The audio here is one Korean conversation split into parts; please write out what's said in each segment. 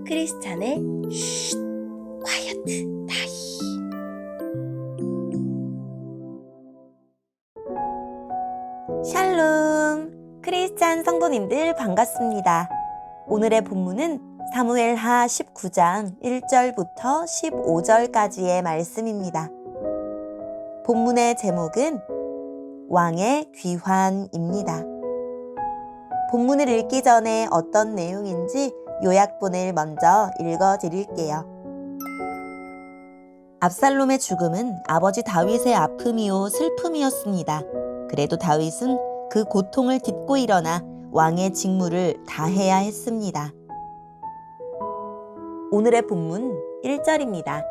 크리스찬의 쉿 콰이어트 타임. 샬롬, 크리스찬 성도님들 반갑습니다. 오늘의 본문은 사무엘하 19장 1절부터 15절까지의 말씀입니다. 본문의 제목은 왕의 귀환입니다. 본문을 읽기 전에 어떤 내용인지 요약본을 먼저 읽어드릴게요. 압살롬의 죽음은 아버지 다윗의 아픔이요 슬픔이었습니다. 그래도 다윗은 그 고통을 딛고 일어나 왕의 직무를 다해야 했습니다. 오늘의 본문 1절입니다.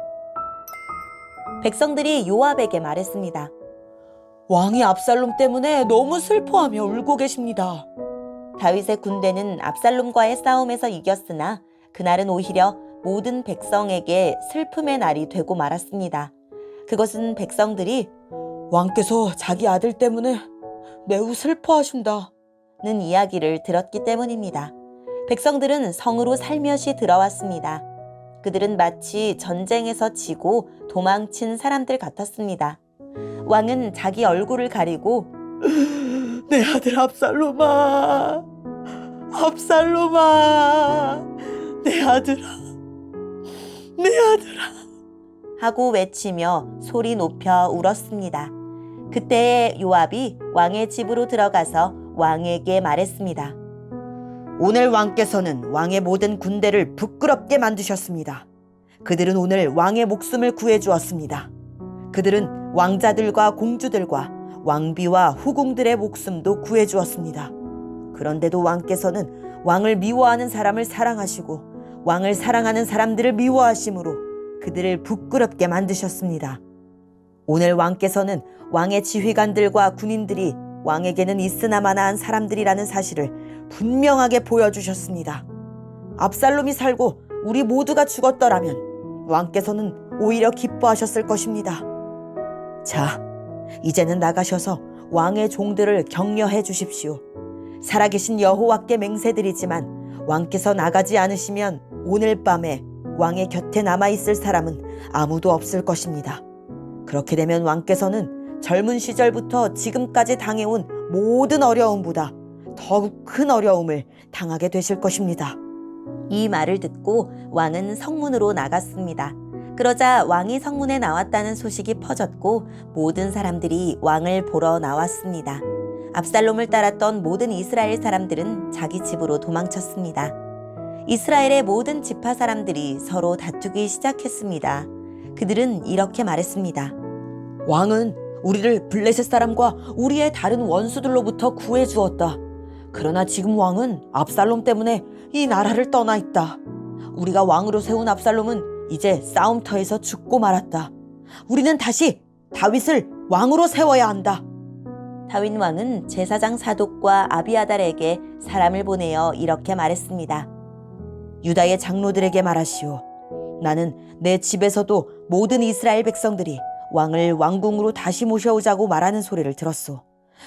백성들이 요압에게 말했습니다. 왕이 압살롬 때문에 너무 슬퍼하며 울고 계십니다. 다윗의 군대는 압살롬과의 싸움에서 이겼으나 그날은 오히려 모든 백성에게 슬픔의 날이 되고 말았습니다. 그것은 백성들이 왕께서 자기 아들 때문에 매우 슬퍼하신다 는 이야기를 들었기 때문입니다. 백성들은 성으로 살며시 들어왔습니다. 그들은 마치 전쟁에서 지고 도망친 사람들 같았습니다. 왕은 자기 얼굴을 가리고 내 아들 압살롬아, 압살롬아, 내 아들아, 내 아들아 하고 외치며 소리 높여 울었습니다. 그때 요압이 왕의 집으로 들어가서 왕에게 말했습니다. 오늘 왕께서는 왕의 모든 군대를 부끄럽게 만드셨습니다. 그들은 오늘 왕의 목숨을 구해주었습니다. 그들은 왕자들과 공주들과 왕비와 후궁들의 목숨도 구해주었습니다. 그런데도 왕께서는 왕을 미워하는 사람을 사랑하시고 왕을 사랑하는 사람들을 미워하심으로 그들을 부끄럽게 만드셨습니다. 오늘 왕께서는 왕의 지휘관들과 군인들이 왕에게는 있으나마나한 사람들이라는 사실을 분명하게 보여주셨습니다. 압살롬이 살고 우리 모두가 죽었더라면 왕께서는 오히려 기뻐하셨을 것입니다. 자, 이제는 나가셔서 왕의 종들을 격려해 주십시오. 살아계신 여호와께 맹세드리지만 왕께서 나가지 않으시면 오늘 밤에 왕의 곁에 남아있을 사람은 아무도 없을 것입니다. 그렇게 되면 왕께서는 젊은 시절부터 지금까지 당해온 모든 어려움보다 더욱 큰 어려움을 당하게 되실 것입니다. 이 말을 듣고 왕은 성문으로 나갔습니다. 그러자 왕이 성문에 나왔다는 소식이 퍼졌고 모든 사람들이 왕을 보러 나왔습니다. 압살롬을 따랐던 모든 이스라엘 사람들은 자기 집으로 도망쳤습니다. 이스라엘의 모든 지파 사람들이 서로 다투기 시작했습니다. 그들은 이렇게 말했습니다. 왕은 우리를 블레셋 사람과 우리의 다른 원수들로부터 구해주었다. 그러나 지금 왕은 압살롬 때문에 이 나라를 떠나 있다. 우리가 왕으로 세운 압살롬은 이제 싸움터에서 죽고 말았다. 우리는 다시 다윗을 왕으로 세워야 한다. 다윗 왕은 제사장 사독과 아비아달에게 사람을 보내어 이렇게 말했습니다. 유다의 장로들에게 말하시오. 나는 내 집에서도 모든 이스라엘 백성들이 왕을 왕궁으로 다시 모셔오자고 말하는 소리를 들었소.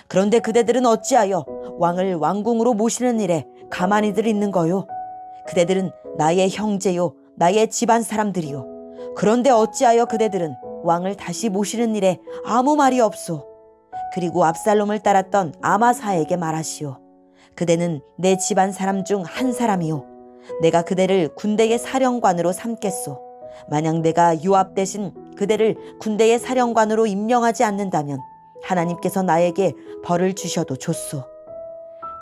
그런데 그대들은 어찌하여 왕을 왕궁으로 모시는 일에 가만히들 있는 거요? 그대들은 나의 형제요, 나의 집안 사람들이요. 그런데 어찌하여 그대들은 왕을 다시 모시는 일에 아무 말이 없소? 그리고 압살롬을 따랐던 아마사에게 말하시오. 그대는 내 집안 사람 중 한 사람이요. 내가 그대를 군대의 사령관으로 삼겠소. 만약 내가 요압 대신 그대를 군대의 사령관으로 임명하지 않는다면 하나님께서 나에게 벌을 주셔도 좋소.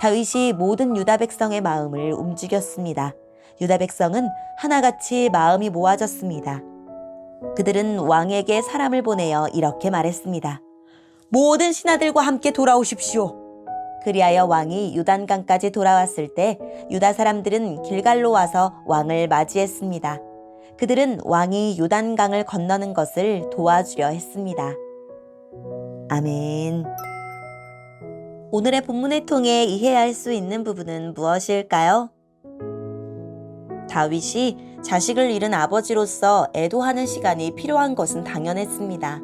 다윗이 모든 유다 백성의 마음을 움직였습니다. 유다 백성은 하나같이 마음이 모아졌습니다. 그들은 왕에게 사람을 보내어 이렇게 말했습니다. 모든 신하들과 함께 돌아오십시오. 그리하여 왕이 요단강까지 돌아왔을 때 유다 사람들은 길갈로 와서 왕을 맞이했습니다. 그들은 왕이 요단강을 건너는 것을 도와주려 했습니다. 아멘. 오늘의 본문을 통해 이해할 수 있는 부분은 무엇일까요? 다윗이 자식을 잃은 아버지로서 애도하는 시간이 필요한 것은 당연했습니다.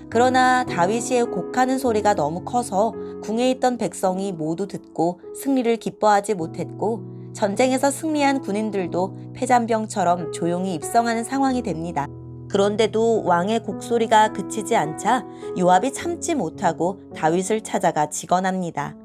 그러나 다윗의 곡하는 소리가 너무 커서 궁에 있던 백성이 모두 듣고 승리를 기뻐하지 못했고 전쟁에서 승리한 군인들도 패잔병처럼 조용히 입성하는 상황이 됩니다. 그런데도 왕의 곡소리가 그치지 않자 요압이 참지 못하고 다윗을 찾아가 직언합니다.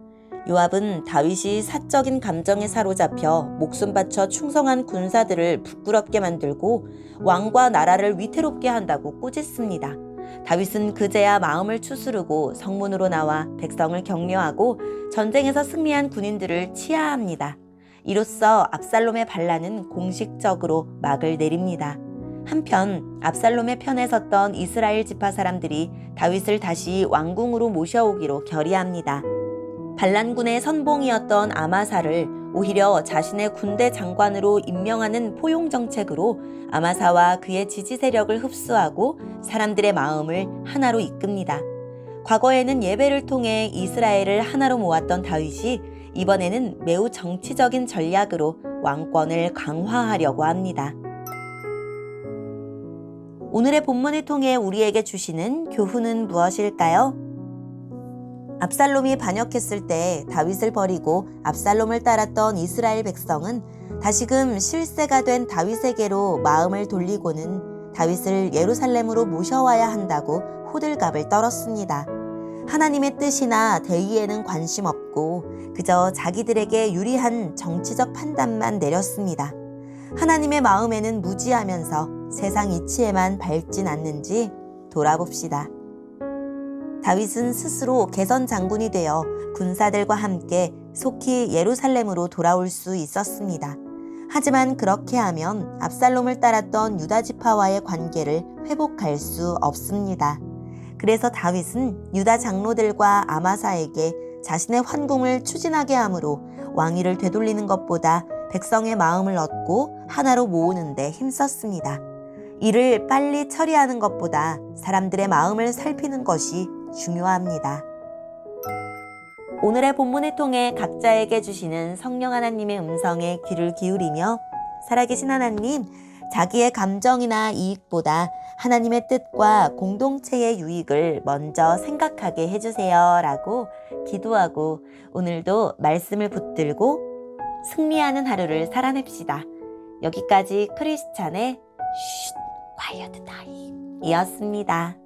요압은 다윗이 사적인 감정에 사로잡혀 목숨 바쳐 충성한 군사들을 부끄럽게 만들고 왕과 나라를 위태롭게 한다고 꾸짖습니다. 다윗은 그제야 마음을 추스르고 성문으로 나와 백성을 격려하고 전쟁에서 승리한 군인들을 치하합니다. 이로써 압살롬의 반란은 공식적으로 막을 내립니다. 한편 압살롬의 편에 섰던 이스라엘 지파 사람들이 다윗을 다시 왕궁으로 모셔오기로 결의합니다. 반란군의 선봉이었던 아마사를 오히려 자신의 군대 장관으로 임명하는 포용 정책으로 아마사와 그의 지지 세력을 흡수하고 사람들의 마음을 하나로 이끕니다. 과거에는 예배를 통해 이스라엘을 하나로 모았던 다윗이 이번에는 매우 정치적인 전략으로 왕권을 강화하려고 합니다. 오늘의 본문을 통해 우리에게 주시는 교훈은 무엇일까요? 압살롬이 반역했을 때 다윗을 버리고 압살롬을 따랐던 이스라엘 백성은 다시금 실세가 된 다윗에게로 마음을 돌리고는 다윗을 예루살렘으로 모셔와야 한다고 호들갑을 떨었습니다. 하나님의 뜻이나 대의에는 관심 없고 그저 자기들에게 유리한 정치적 판단만 내렸습니다. 하나님의 마음에는 무지하면서 세상 이치에만 밟진 않는지 돌아봅시다. 다윗은 스스로 개선 장군이 되어 군사들과 함께 속히 예루살렘으로 돌아올 수 있었습니다. 하지만 그렇게 하면 압살롬을 따랐던 유다 지파와의 관계를 회복할 수 없습니다. 그래서 다윗은 유다 장로들과 아마사에게 자신의 환궁을 추진하게 하므로 왕위를 되돌리는 것보다 백성의 마음을 얻고 하나로 모으는 데 힘썼습니다. 이를 빨리 처리하는 것보다 사람들의 마음을 살피는 것이 중요합니다. 오늘의 본문을 통해 각자에게 주시는 성령 하나님의 음성에 귀를 기울이며 살아계신 하나님, 자기의 감정이나 이익보다 하나님의 뜻과 공동체의 유익을 먼저 생각하게 해주세요 라고 기도하고 오늘도 말씀을 붙들고 승리하는 하루를 살아냅시다. 여기까지 크리스찬의 쉿, quiet time 이었습니다.